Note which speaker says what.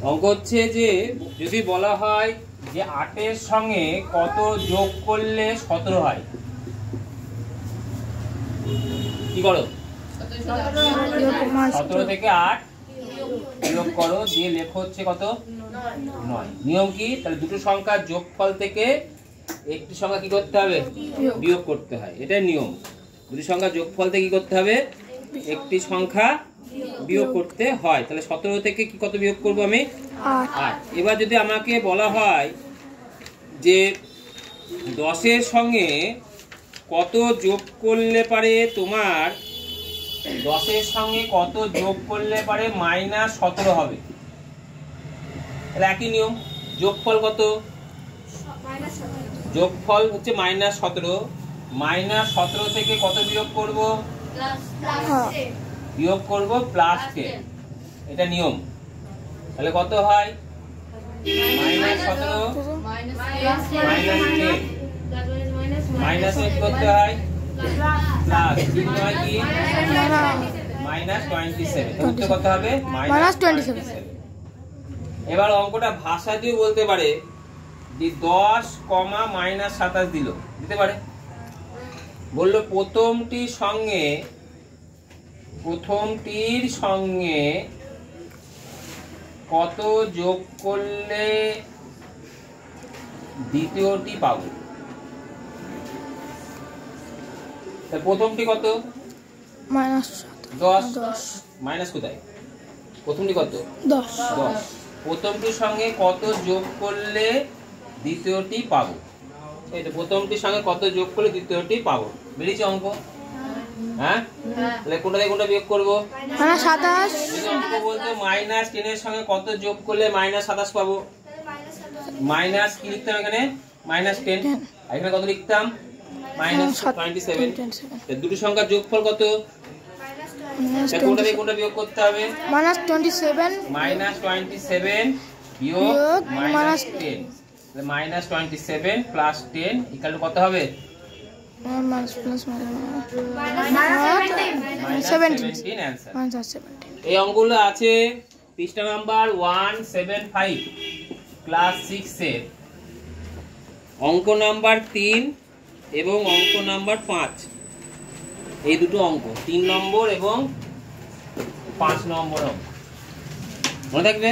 Speaker 1: অঙ্ক হচ্ছে যে যদি বলা হয় যে 8 এর সঙ্গে কত যোগ করলে 17 হয়, কি করো? 17 থেকে 8 বিয়োগ করো, দিয়ে লেখো হচ্ছে কত? 9। নিয়ম কি? তাহলে দুটো সংখ্যার যোগফল থেকে একটি সংখ্যা কি করতে হবে? বিয়োগ করতে হয়, এটাই নিয়ম। দুটি সংখ্যার যোগফল থেকে কি করতে হবে? একটি সংখ্যা বিয়োগ করতে হয়। তাহলে 17 থেকে কি কত বিয়োগ করব আমি? 8। এবার যদি আমাকে বলা হয় যে 10 এর সঙ্গে কত যোগ করলে পারে তোমার 10 এর সঙ্গে কত যোগ করলে পারে -17 হবে, তাহলে একই নিয়ম। যোগফল কত? যোগফল হচ্ছে -17। -17 থেকে কত বিয়োগ করব? বিয়োগ করব +10, এটা নিয়ম। তাহলে কত হয়? -17 -10 মাইনাস করতে হয় প্লাস, কি হয় কি? -27। উত্তর কত হবে? -27। এবার অঙ্কটা ভাষা দিয়ে বলতে পারে যে 10, -27 দিতে পারে। বললো প্রথমটির সঙ্গে কত যোগ করলে দ্বিতীয়টি পাবো। প্রথমটি কত? -10। মাইনাস কোথায়? প্রথমটি কত? 10। প্রথমটির সঙ্গে কত যোগ করলে দ্বিতীয়টি পাবো। এই তো প্রথমটির সঙ্গে কত যোগ করলে দ্বিতীয়টি পাবো। বেরিয়েছে অঙ্ক? হ্যাঁ, তাহলে কোনটা থেকে কোনটা বিয়োগ করব? -27। যদি অঙ্ক বলতো -10 এর সঙ্গে কত যোগ করলে -27 পাবো, মাইনাস কি লিখতাম এখানে? -10। আর এখানে কত লিখতাম? -27। দুটো সংখ্যার যোগফল কত? কোনটা থেকে কোনটা বিয়োগ করতে হবে?
Speaker 2: -27
Speaker 1: বিয়োগ -10। -27 + 10 = কত হবে? -17 অ্যানসার। এই অঙ্কগুলো আছে পৃষ্ঠা নাম্বার 175 ক্লাস 6 এর অঙ্ক নাম্বার 3 এবং অঙ্ক নাম্বার 5। এই দুটো অঙ্ক 3 নম্বর এবং 5 নম্বর অঙ্ক মনে থাকবে।